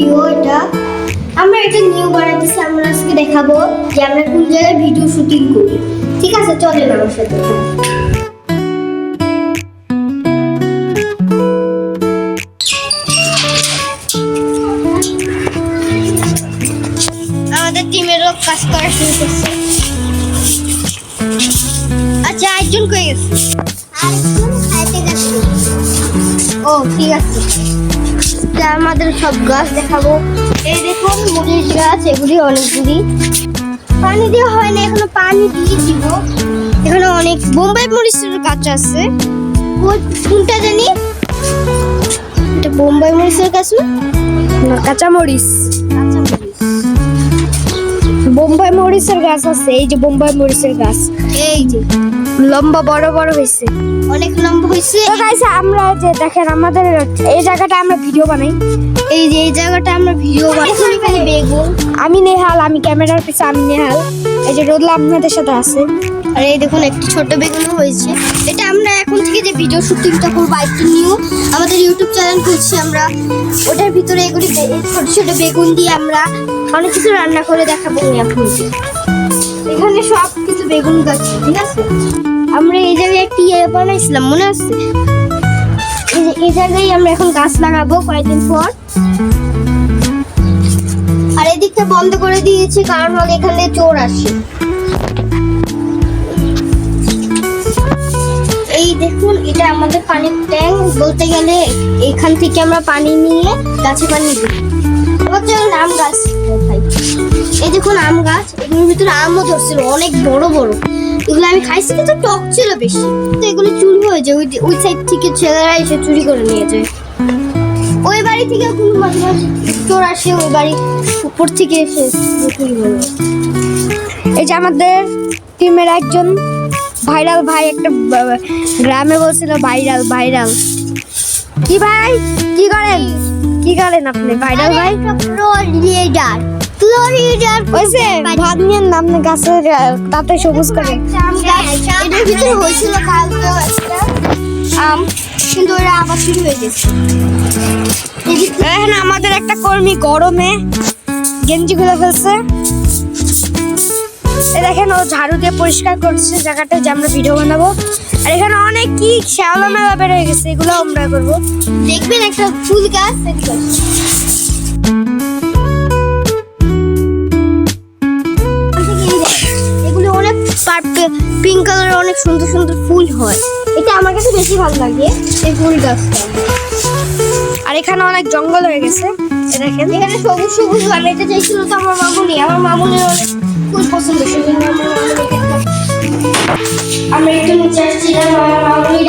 Video এটা। আমরা এটা নিউ বানাতেছি, আমরা আজকে দেখাবো যে আমরা কোন জায়গায় ভিডিও শুটিং করি। ঠিক আছে, চলেন আমার সাথে। আমাদের টিমেরও কাজ করা শুরু করছে। আচ্ছা, একজন কই গেছে? ও ঠিক আছে, আমাদের সব গাছ দেখাবো। এই দেখুন মরিচ গাছ, এগুলি অনেকগুলি। পানি দেওয়া হয় না, এখনো পানি দিয়ে দিব। এখানে অনেক বোম্বাই মরিচের গাছ আছে। কোনটা জানি, এটা বোম্বাই মরিচের গাছ না, কাঁচা মরিচ। বোম্বাই মরিচের গাছ আছে, এই যে বোম্বাই মরিচের গাছ, এই যে লম্বা বড় বড় হয়েছে, অনেক লম্বা হয়েছে। তো গাইস আমরা যে দেখেন আমাদের এই জায়গাটা আমরা ভিডিও বানাই। এই যে এই জায়গাটা আমরা ভিডিও বানাই। এখানে বেগুন। আমি নেহাল, আমি ক্যামেরার পিছে, আমি নেহাল। এই যে রোদলা আপনাদের সাথে আছে। আর এই দেখুন একটি ছোট বেগুনও হয়েছে। এটা আমরা এখন থেকে যে ভিডিও শুটিংটা করবো, একটু নিউ আমাদের ইউটিউব চ্যানেল করছি আমরা। ওটার ভিতরে এগুলি ছোট ছোট বেগুন দিয়ে আমরা অনেক কিছু রান্না করে দেখাবো এখন। এখানে সব কিছু বেগুন গাছ, ঠিক আছে। আমরা এই জায়গায় একটি বানাইছিলাম, মনে আছে? এই জায়গায় আমরা এখন গাছ লাগাবো কয়েকদিন পর। আর এদিকটা বন্ধ করে দিয়েছি, কারণ হলো এখানে চোর আসে। এই দেখুন, এটা আমাদের পানির ট্যাঙ্ক বলতে গেলে। এখান থেকে আমরা পানি নিয়ে গাছে পানি দিই। এবার চলুন আম গাছ দেখাই। এই দেখুন আম গাছ, এগুলোর ভিতরে আমও ধরছিল অনেক বড় বড়। এগুলো আমি খাইছি, কিন্তু টক ছিল বেশি। তো এগুলো চুরি হয়ে যায়, ওই সাইড থেকে ছেলেরা এসে চুরি করে নিয়ে যায়। ওই বাড়ি থেকে কোনো মাঝে মাঝে চোর আসে, ওই বাড়ি উপর থেকে এসে চুরি করে। এই যে আমাদের টিমের একজন ভাইরাল ভাই, একটা গ্রামে বলছিল ভাইরাল ভাইরাল। কি ভাই, কি করেন আপনি? ভাইরাল ভাই লিডার হয়েছে ভাত নিয়ে নাম গাছের তাতে সবুজ করে। এটার ভিতরে হয়েছিল কালকে একটা আম, কিন্তু ওরা আবার শুরু হয়ে গেছে। এখানে আমাদের একটা কর্মী গরমে গেঞ্জি গুলো ফেলছে। দেখেন ও ঝাড়ু দিয়ে পরিষ্কার করছে জায়গাটা, যে আমরা ভিডিও বানাবো। আর এখানে অনেক কি শ্যাওলা মেলা বের হয়ে গেছে, এগুলো আমরা করবো। দেখবেন একটা ফুল গাছ, এগুলো অনেক পিঙ্ক কালারের অনেক সুন্দর সুন্দর ফুল হয়। এটা আমার কাছে বেশি ভালো লাগে এই ফুল গাছটা। আর এখানে অনেক জঙ্গল হয়ে গেছে, দেখেন এখানে সবুজ সবুজ বানাইতে চাইছিল তো আমার মামুনি অনেক ফুল পছন্দ ছিল। আমরা একটু নিচে আসছিলাম, আমার মামুনি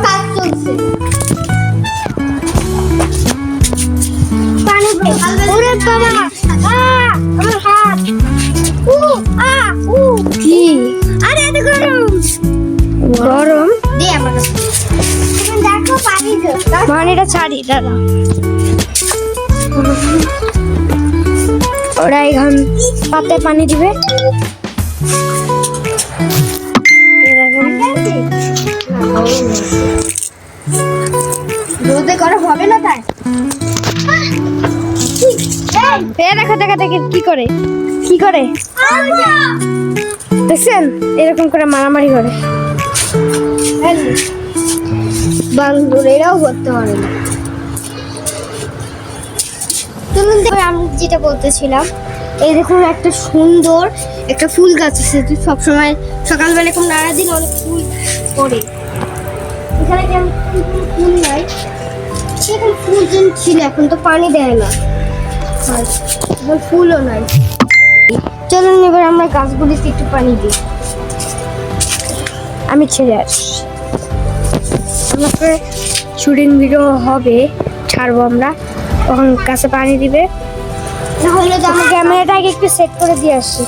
কাজ চলছে। পানি ওরে বাবা, আমার হাত। কি আরে এত গরম গরম। দে আমার কাছে। দেখো পানি পানিটা ছাড়ি দাদা। ওরা এখন পাতে পানি দিবে। রোদে গরম হবে না তাই। দেখো কি করে দেখছেন, এরকম করে মারামারি করে। এরাও করতে পারে না। আমি যেটা বলতেছিলাম, এই দেখুন একটা সুন্দর একটা ফুল গাছ আছে। সবসময় সকালবেলা এরকম নানা দিন অনেক ফুল পড়ে। এখানে যেমন ফুল নাই, সেখানে ফুল যেন ছিল, এখন তো পানি দেয় না, ফুলও নাই। চলুন এবার আমরা গাছগুলিতে একটু পানি দিই। আমি ছেড়ে আসি, আমাকে শুটিং ভিডিও হবে, ছাড়বো আমরা, তখন গাছে পানি দিবে। তাহলে তো আমি ক্যামেরাটাকে একটু সেট করে দিয়ে আসি।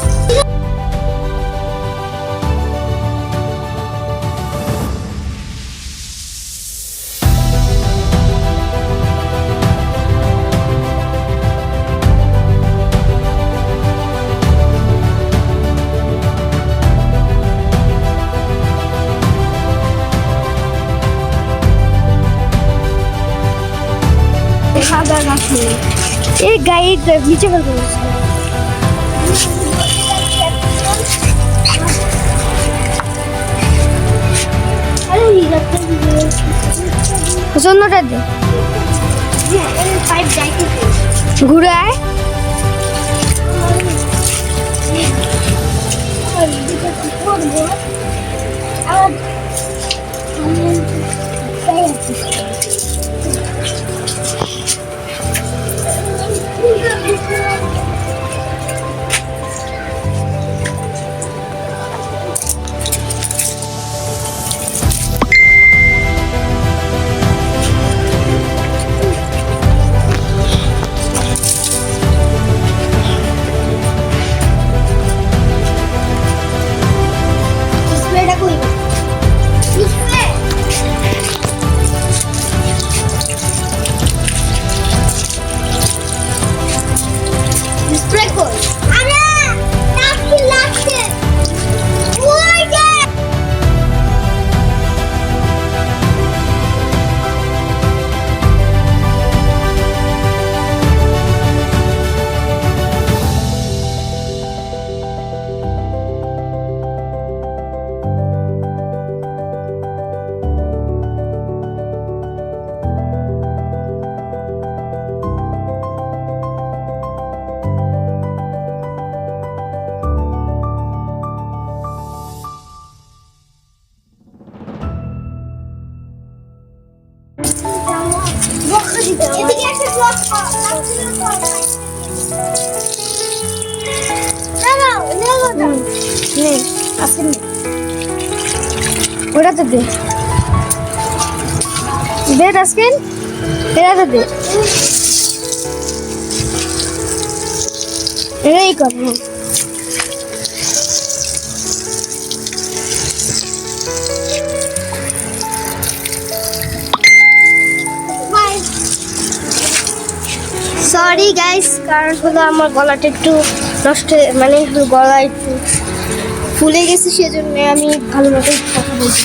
এই গাইড নিচে ফেলতে বলছে। আরে হিরাটা অন্যটা দে, পাইপ যাইতে ঘুরে আয়। স্প্রেটা কই স্প্রে স্প্রে কই আরে টাকি লাগছে ওই যে এদিকে একটা ব্লক নে আসেন, ওটাতে দে দে ডাস্টবিন, এটাতে দে, এটাই কর। সরি গাইস, কারণ হলো আমার গলাটা একটু নষ্ট মানে গলা একটু ফুলে গেছে, সেজন্য আমি ভালো মতো কথা বলছি।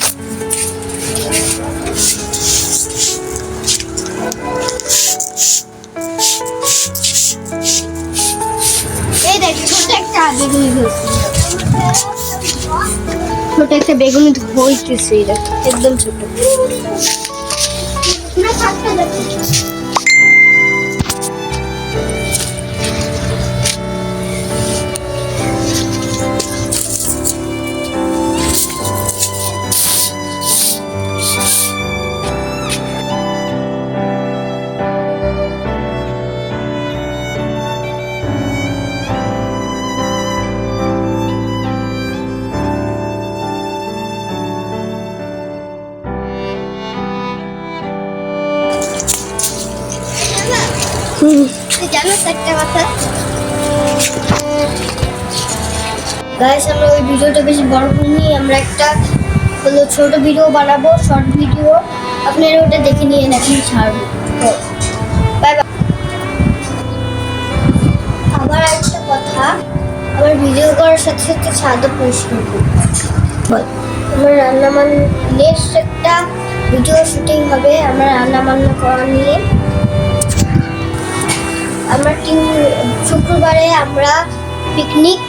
এই দেখ ছোট একটা বেগুনি ধরছে, ছোট একটা বেগুনি হইতেছে, এটা একদম ছোট না থাকতে যাচ্ছে। জানো একটা কথা গাইস, আমরা ওই ভিডিওটা বেশি বড় করিনি, আমরা একটা হলো ছোট ভিডিও বানাবো, শর্ট ভিডিও, আপনারা ওটা দেখে নিয়ে নাকি ছাড়বো। Bye bye. আবার একটা কথা, আমার ভিডিও করার সাথে সাথে ছাদও পরিষ্কার করবো। আমার রান্নামান নেক্সট একটা ভিডিও শুটিং হবে আমার রান্না বান্না করা নিয়ে। আমরা টিম শুক্রবারে আমরা পিকনিক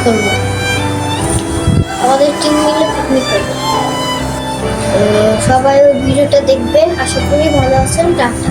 করব, আমাদের টিম মিলে পিকনিক করব। সবাই ওই ভিডিওটা দেখবেন, আশা করি ভালো আছেন। টাটা।